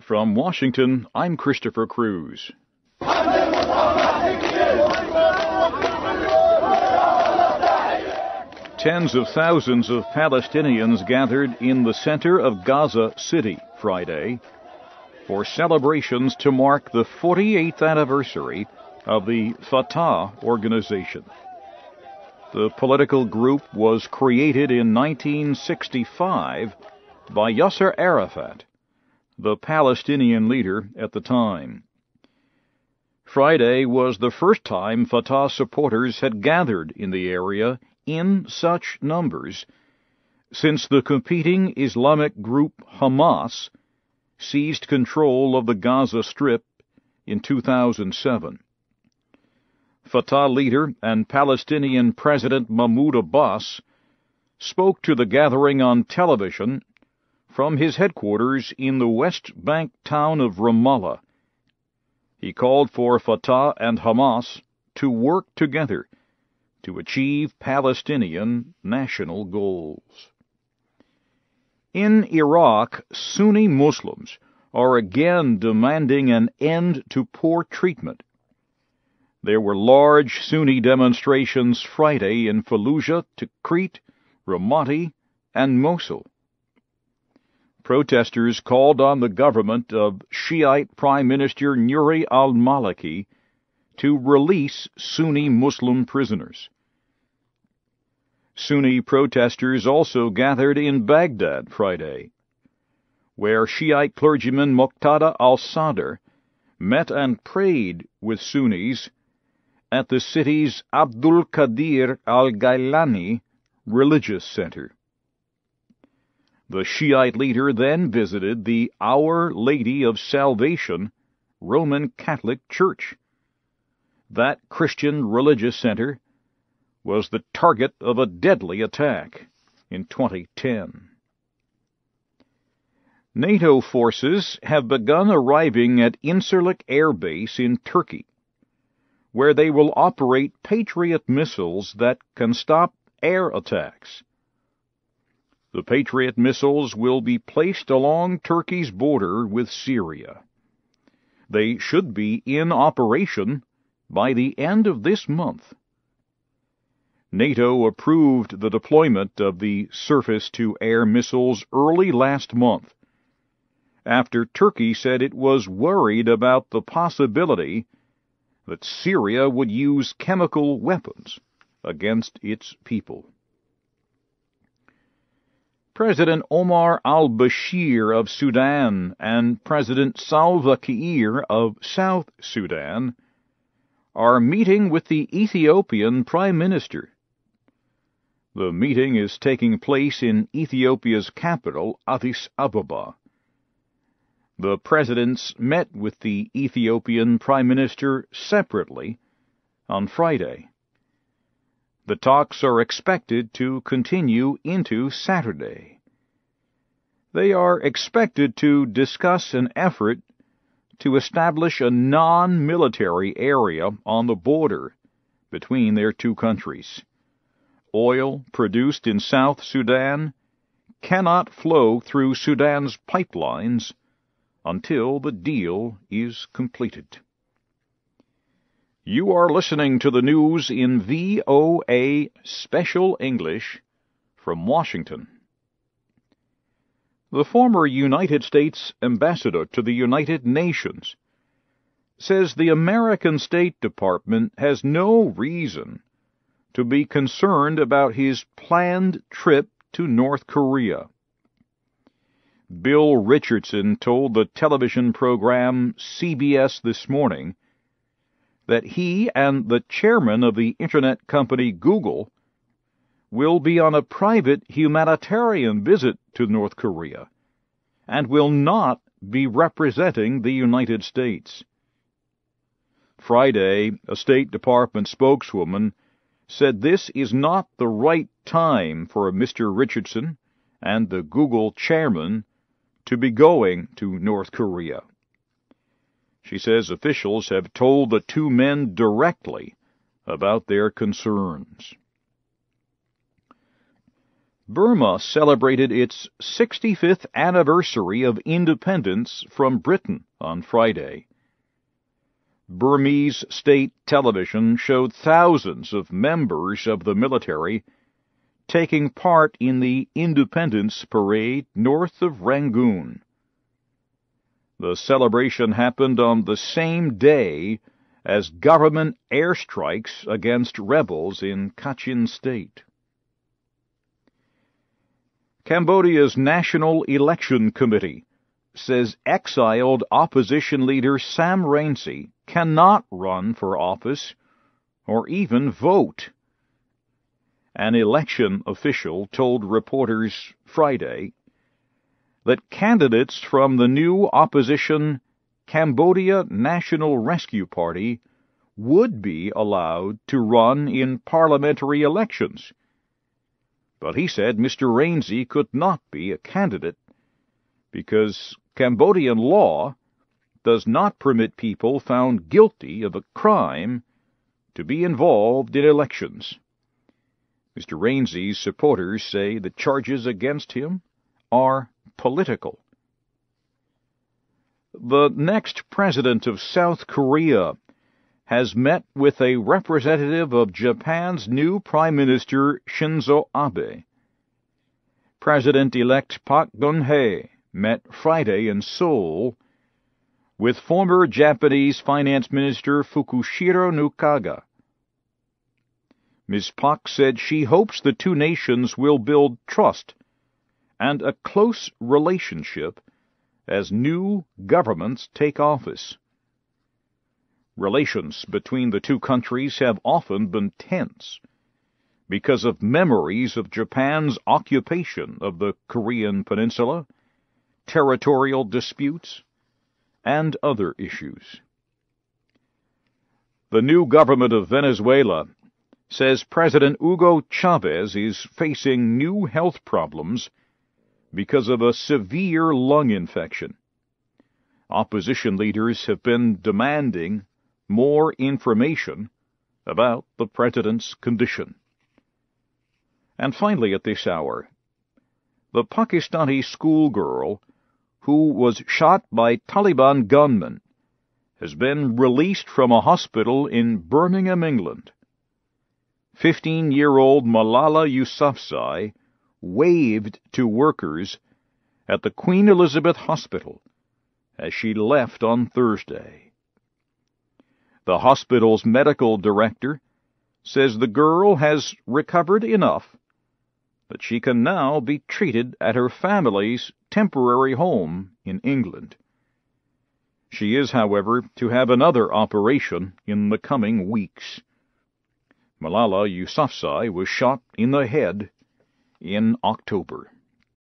From Washington, I'm Christopher Cruz. Tens of thousands of Palestinians gathered in the center of Gaza City Friday for celebrations to mark the 48th anniversary of the Fatah organization. The political group was created in 1965 by Yasser Arafat, the Palestinian leader at the time. Friday was the first time Fatah supporters had gathered in the area in such numbers since the competing Islamic group Hamas seized control of the Gaza Strip in 2007. Fatah leader and Palestinian President Mahmoud Abbas spoke to the gathering on television from his headquarters in the West Bank town of Ramallah. He called for Fatah and Hamas to work together to achieve Palestinian national goals. In Iraq, Sunni Muslims are again demanding an end to poor treatment. There were large Sunni demonstrations Friday in Fallujah, Tikrit, Ramadi and Mosul. Protesters called on the government of Shi'ite Prime Minister al-Maliki to release Sunni Muslim prisoners. Sunni protesters also gathered in Baghdad Friday, where Shiite clergyman Moqtada al-Sadr met and prayed with Sunnis at the city's Abdul Qadir al-Gailani religious center. The Shiite leader then visited the Our Lady of Salvation Roman Catholic Church. That Christian religious center was the target of a deadly attack in 2010. NATO forces have begun arriving at Incirlik Air Base in Turkey, where they will operate Patriot missiles that can stop air attacks. The Patriot missiles will be placed along Turkey's border with Syria. They should be in operation by the end of this month. NATO approved the deployment of the surface-to-air missiles early last month, after Turkey said it was worried about the possibility that Syria would use chemical weapons against its people. President Omar al-Bashir of Sudan and President Salva Kiir of South Sudan are meeting with the Ethiopian Prime Minister. The meeting is taking place in Ethiopia's capital, Addis Ababa. The presidents met with the Ethiopian Prime Minister separately on Friday. The talks are expected to continue into Saturday. They are expected to discuss an effort to establish a non-military area on the border between their two countries. Oil produced in South Sudan cannot flow through Sudan's pipelines until the deal is completed. You are listening to the news in VOA Special English from Washington. The former United States ambassador to the United Nations says the American State Department has no reason to be concerned about his planned trip to North Korea. Bill Richardson told the television program CBS This Morning that he and the chairman of the internet company Google will be on a private humanitarian visit to North Korea and will not be representing the United States. Friday, a State Department spokeswoman said this is not the right time for Mr. Richardson and the Google chairman to be going to North Korea. She says officials have told the two men directly about their concerns. Burma celebrated its 65th anniversary of independence from Britain on Friday. Burmese state television showed thousands of members of the military taking part in the Independence Parade north of Rangoon. The celebration happened on the same day as government airstrikes against rebels in Kachin State. Cambodia's National Election Committee says exiled opposition leader Sam Rainsy cannot run for office or even vote. An election official told reporters Friday that candidates from the new opposition Cambodia National Rescue Party would be allowed to run in parliamentary elections. But he said Mr. Rainsy could not be a candidate because Cambodian law does not permit people found guilty of a crime to be involved in elections. Mr. Rainsy's supporters say the charges against him are political. The next president of South Korea has met with a representative of Japan's new Prime Minister Shinzo Abe. President-elect Park Geun-hye met Friday in Seoul with former Japanese Finance Minister Fukushiro Nukaga. Ms. Park said she hopes the two nations will build trust and a close relationship as new governments take office. Relations between the two countries have often been tense because of memories of Japan's occupation of the Korean Peninsula, territorial disputes, and other issues. The new government of Venezuela says President Hugo Chavez is facing new health problems because of a severe lung infection. Opposition leaders have been demanding more information about the president's condition. And finally at this hour, the Pakistani schoolgirl who was shot by Taliban gunmen has been released from a hospital in Birmingham, England. 15-year-old Malala Yousafzai waved to workers at the Queen Elizabeth Hospital as she left on Thursday. The hospital's medical director says the girl has recovered enough that she can now be treated at her family's temporary home in England. She is, however, to have another operation in the coming weeks. Malala Yousafzai was shot in the head in October.